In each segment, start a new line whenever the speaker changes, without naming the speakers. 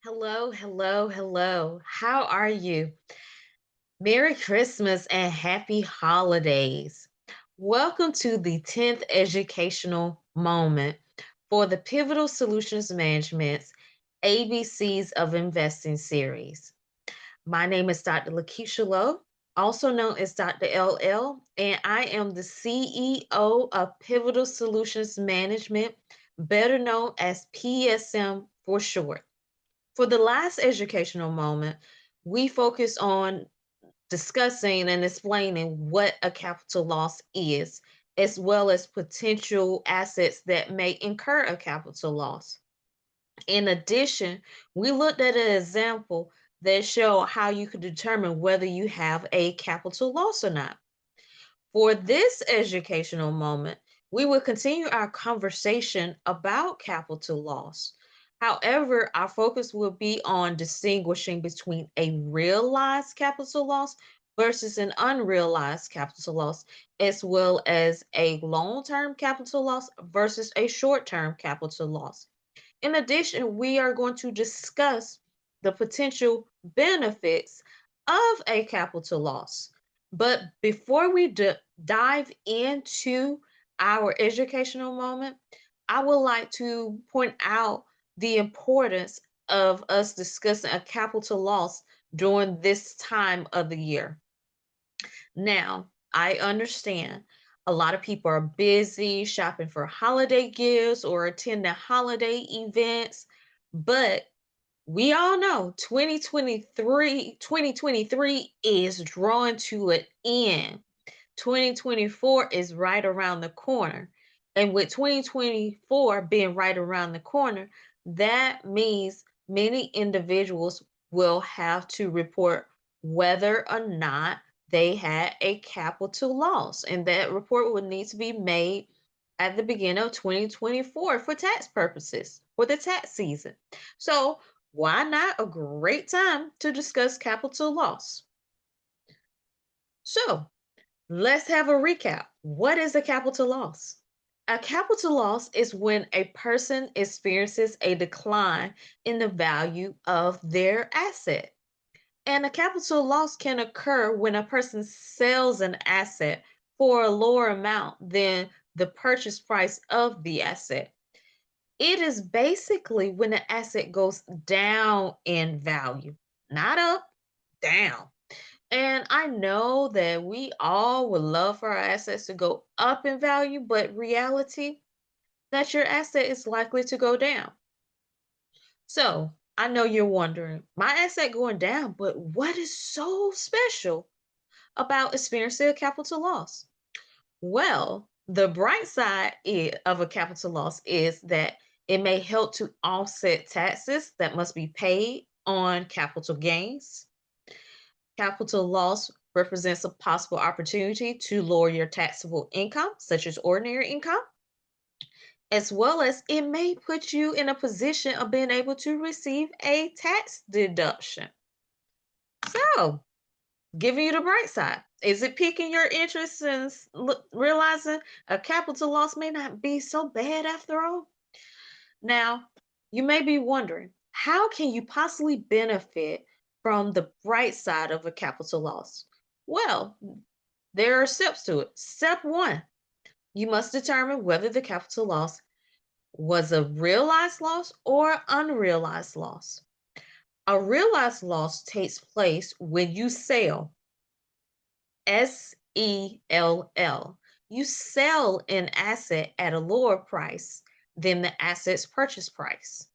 Hello, hello, hello. How are you? Merry Christmas and happy holidays. Welcome to the 10th educational moment for the Pivotal Solutions Management's ABCs of Investing series. My name is Dr. Lakeisha Lowe, also known as Dr. LL, and I am the CEO of Pivotal Solutions Management, better known as PSM for short. For the last educational moment, we focused on discussing and explaining what a capital loss is, as well as potential assets that may incur a capital loss. In addition, we looked at an example that showed how you could determine whether you have a capital loss or not. For this educational moment, we will continue our conversation about capital loss. However, our focus will be on distinguishing between a realized capital loss versus an unrealized capital loss, as well as a long term capital loss versus a short term capital loss. In addition, we are going to discuss the potential benefits of a capital loss. But before we dive into our educational moment, I would like to point out the importance of us discussing a capital loss during this time of the year. Now, I understand a lot of people are busy shopping for holiday gifts or attending holiday events, but we all know 2023 is drawing to an end. 2024 is right around the corner. And with 2024 being right around the corner, that means many individuals will have to report whether or not they had a capital loss. And that report would need to be made at the beginning of 2024 for tax purposes, for the tax season. So, why not a great time to discuss capital loss? So, let's have a recap. What is a capital loss? A capital loss is when a person experiences a decline in the value of their asset. And a capital loss can occur when a person sells an asset for a lower amount than the purchase price of the asset. It is basically when the asset goes down in value, not up, down. And I know that we all would love for our assets to go up in value, but reality that your asset is likely to go down. So I know you're wondering, my asset going down, but what is so special about experiencing a capital loss? Well, the bright side of a capital loss is that it may help to offset taxes that must be paid on capital gains. Capital loss represents a possible opportunity to lower your taxable income, such as ordinary income, as well as it may put you in a position of being able to receive a tax deduction. So, giving you the bright side. Is it piquing your interest in realizing a capital loss may not be so bad after all? Now, you may be wondering, how can you possibly benefit from the bright side of a capital loss? Well, there are steps to it. Step one, you must determine whether the capital loss was a realized loss or unrealized loss. A realized loss takes place when you sell, SELL. You sell an asset at a lower price than the asset's purchase price.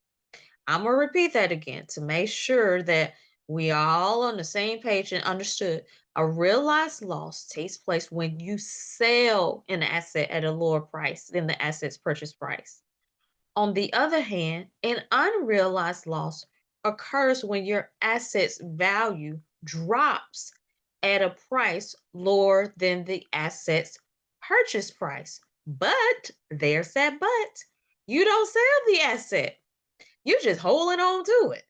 I'm going to repeat that again to make sure that we all on the same page and understood. A realized loss takes place when you sell an asset at a lower price than the asset's purchase price. On the other hand, an unrealized loss occurs when your asset's value drops at a price lower than the asset's purchase price. But there's that but. You don't sell the asset. You're just holding on to it.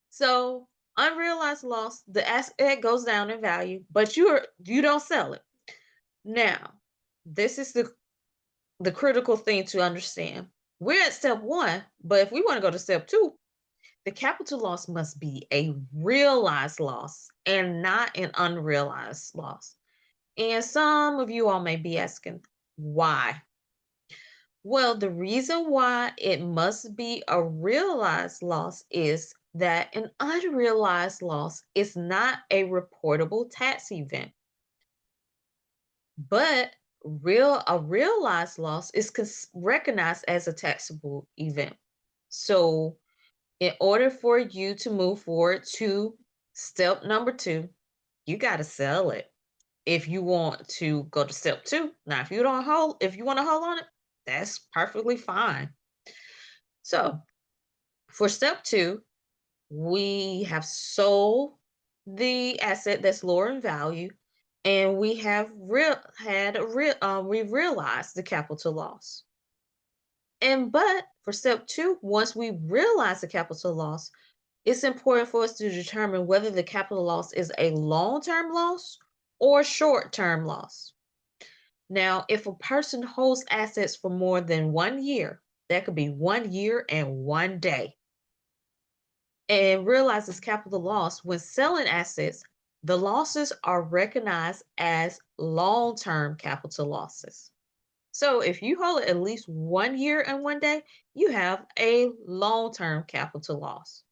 So unrealized loss, the asset goes down in value, but you don't sell it. Now, this is the critical thing to understand. We're at step one, but if we want to go to step two, the capital loss must be a realized loss and not an unrealized loss. And some of you all may be asking, why? Well, the reason why it must be a realized loss is that an unrealized loss is not a reportable tax event, but a realized loss is recognized as a taxable event. So, in order for you to move forward to step number 2, you got to sell it. If you want to go to step 2, now if you want to hold on it, that's perfectly fine. So, for step 2, we have sold the asset that's lower in value, and we have we realized the capital loss. And but for step 2, once we realize the capital loss, it's important for us to determine whether the capital loss is a long-term loss or short-term loss. Now, if a person holds assets for more than 1 year, that could be 1 year and 1 day, and realizes capital loss when selling assets, the losses are recognized as long-term capital losses. So if you hold it at least 1 year and 1 day, you have a long-term capital loss.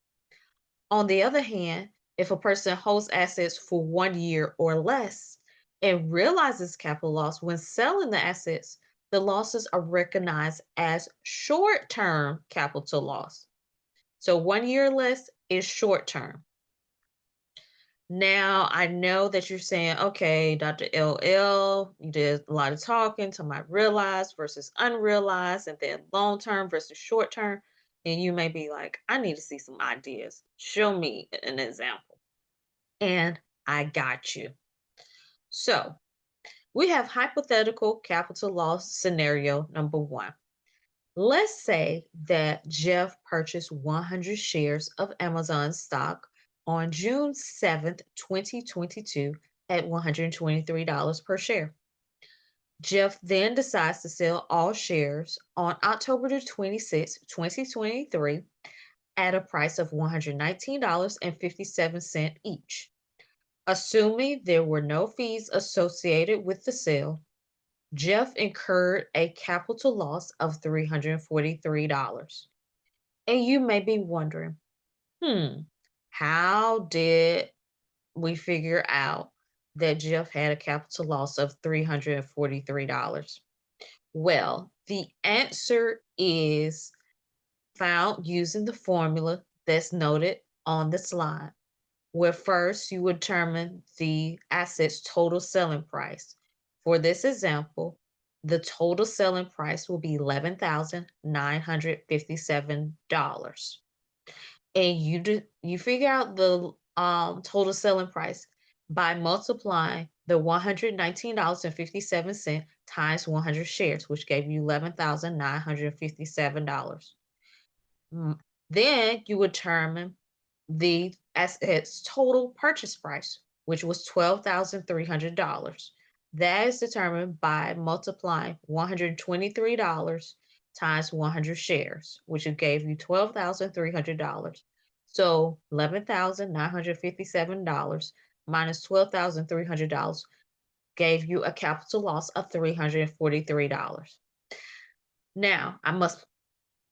On the other hand, if a person holds assets for 1 year or less and realizes capital loss when selling the assets, the losses are recognized as short-term capital loss. So 1 year or less is short term. Now, I know that you're saying, okay, Dr. LL, you did a lot of talking to my realized versus unrealized, and then long term versus short term. And you may be like, I need to see some ideas. Show me an example. And I got you. So we have hypothetical capital loss scenario number 1. Let's say that Jeff purchased 100 shares of Amazon stock on June 7th, 2022 at $123 per share. Jeff then decides to sell all shares on October 26th, 2023 at a price of $119.57 each. Assuming there were no fees associated with the sale, Jeff incurred a capital loss of $343. And you may be wondering, how did we figure out that Jeff had a capital loss of $343? Well, the answer is found using the formula that's noted on the slide, where first you would determine the asset's total selling price. For this example, the total selling price will be $11,957. And you figure out the total selling price by multiplying the $119.57 times 100 shares, which gave you $11,957. Mm, Then you would determine the asset's total purchase price, which was $12,300. That is determined by multiplying $123 times 100 shares, which gave you $12,300. So $11,957 minus $12,300 gave you a capital loss of $343. Now, I must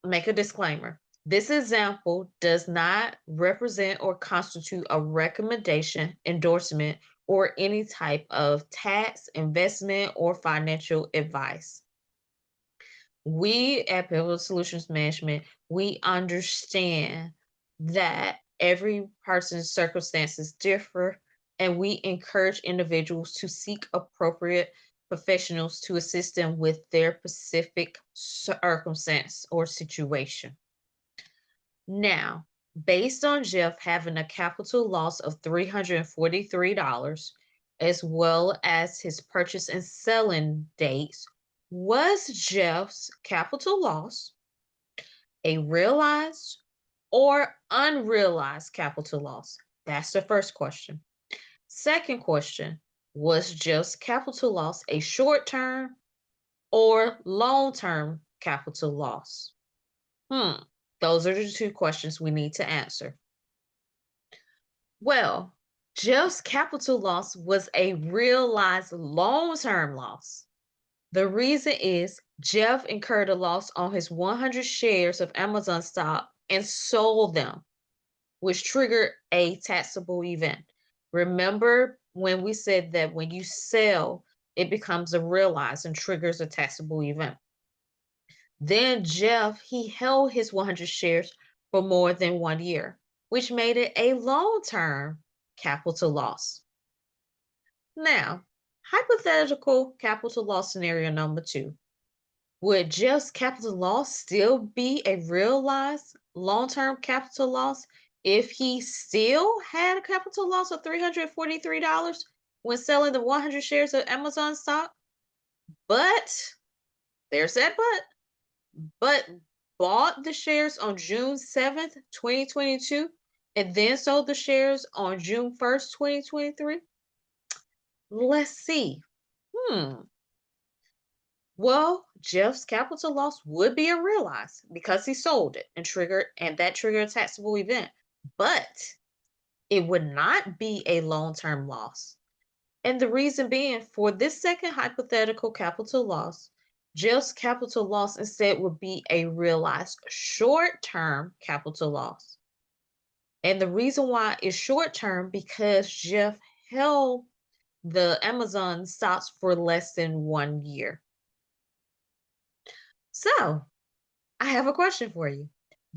make a disclaimer. This example does not represent or constitute a recommendation, endorsement, or any type of tax, investment, or financial advice. We at Pivotal Solutions Management, we understand that every person's circumstances differ, and we encourage individuals to seek appropriate professionals to assist them with their specific circumstance or situation. Now, based on Jeff having a capital loss of $343, as well as his purchase and selling dates, was Jeff's capital loss a realized or unrealized capital loss? That's the first question. Second question, was Jeff's capital loss a short term or long term capital loss? Hmm. Those are the two questions we need to answer. Well, Jeff's capital loss was a realized long-term loss. The reason is Jeff incurred a loss on his 100 shares of Amazon stock and sold them, which triggered a taxable event. Remember when we said that when you sell, it becomes a realized and triggers a taxable event. Then Jeff, he held his 100 shares for more than 1 year, which made it a long-term capital loss. Now, hypothetical capital loss scenario number 2. Would Jeff's capital loss still be a realized long-term capital loss if he still had a capital loss of $343 when selling the 100 shares of Amazon stock? But, there's that but bought the shares on June 7th, 2022, and then sold the shares on June 1st, 2023? Let's see. Hmm. Well, Jeff's capital loss would be unrealized because he sold it and that triggered a taxable event. But it would not be a long-term loss. And the reason being for this second hypothetical capital loss, Jeff's capital loss instead would be a realized short-term capital loss. And the reason why it's short-term because Jeff held the Amazon stocks for less than 1 year. So, I have a question for you.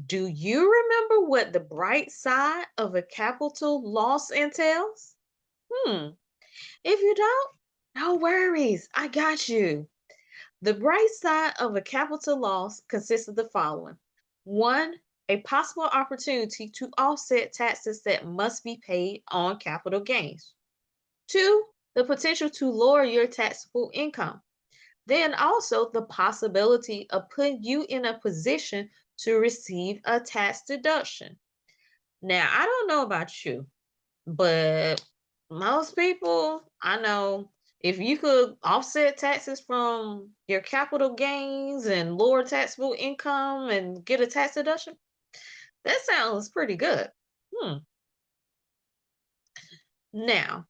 Do you remember what the bright side of a capital loss entails? Hmm. If you don't, no worries. I got you. The bright side of a capital loss consists of the following. One, a possible opportunity to offset taxes that must be paid on capital gains. Two, the potential to lower your taxable income. Then also the possibility of putting you in a position to receive a tax deduction. Now, I don't know about you, but most people I know, if you could offset taxes from your capital gains and lower taxable income and get a tax deduction, that sounds pretty good. Hmm. Now,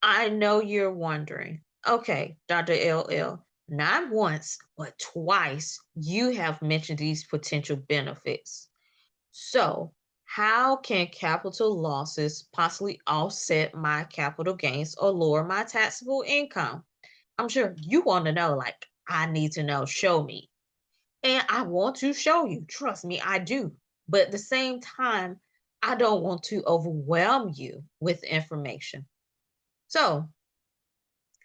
I know you're wondering, okay, Dr. LL, not once, but twice you have mentioned these potential benefits. So, how can capital losses possibly offset my capital gains or lower my taxable income? I'm sure you want to know, like, I need to know, show me. And I want to show you, trust me, I do. But at the same time, I don't want to overwhelm you with information. So,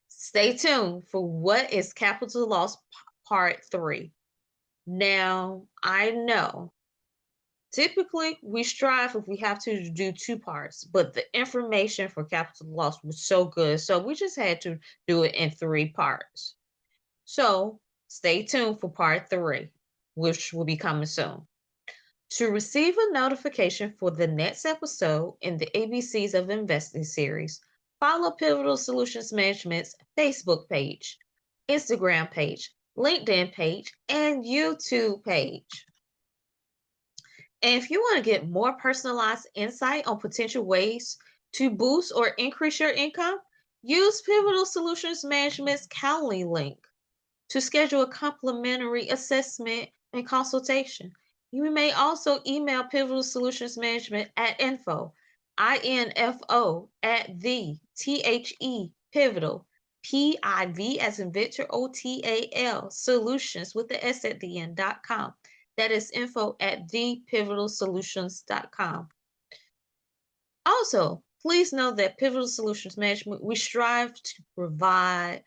stay tuned for what is capital loss part 3. Now, I know typically we strive if we have to do 2 parts, but the information for capital loss was so good, so we just had to do it in 3 parts. So, stay tuned for part 3, which will be coming soon. To receive a notification for the next episode in the ABCs of Investing series, follow Pivotal Solutions Management's Facebook page, Instagram page, LinkedIn page, and YouTube page. And if you want to get more personalized insight on potential ways to boost or increase your income, use Pivotal Solutions Management's Calendly link to schedule a complimentary assessment and consultation. You may also email Pivotal Solutions Management at info at pivotal, PIV as in Victor, OTAL, solutions with the S at the end.com. That is info at thepivotalsolutions.com. Also, please know that Pivotal Solutions Management, we strive to provide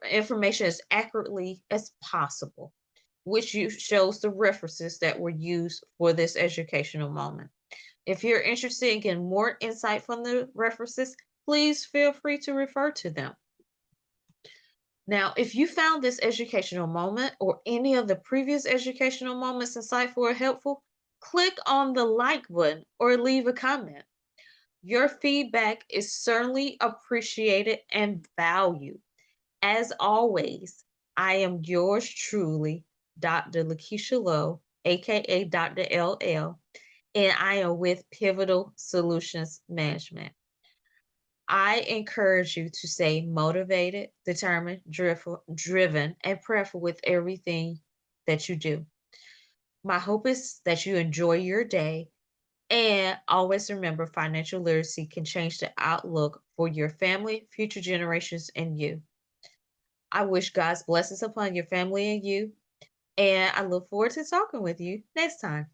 information as accurately as possible, which shows the references that were used for this educational moment. If you're interested in getting more insight from the references, please feel free to refer to them. Now, if you found this educational moment or any of the previous educational moments insightful or helpful, click on the like button or leave a comment. Your feedback is certainly appreciated and valued. As always, I am yours truly, Dr. Lakeisha Lowe, aka Dr. LL, and I am with Pivotal Solutions Management. I encourage you to stay motivated, determined, driven, and prayerful with everything that you do. My hope is that you enjoy your day and always remember financial literacy can change the outlook for your family, future generations, and you. I wish God's blessings upon your family and you, and I look forward to talking with you next time.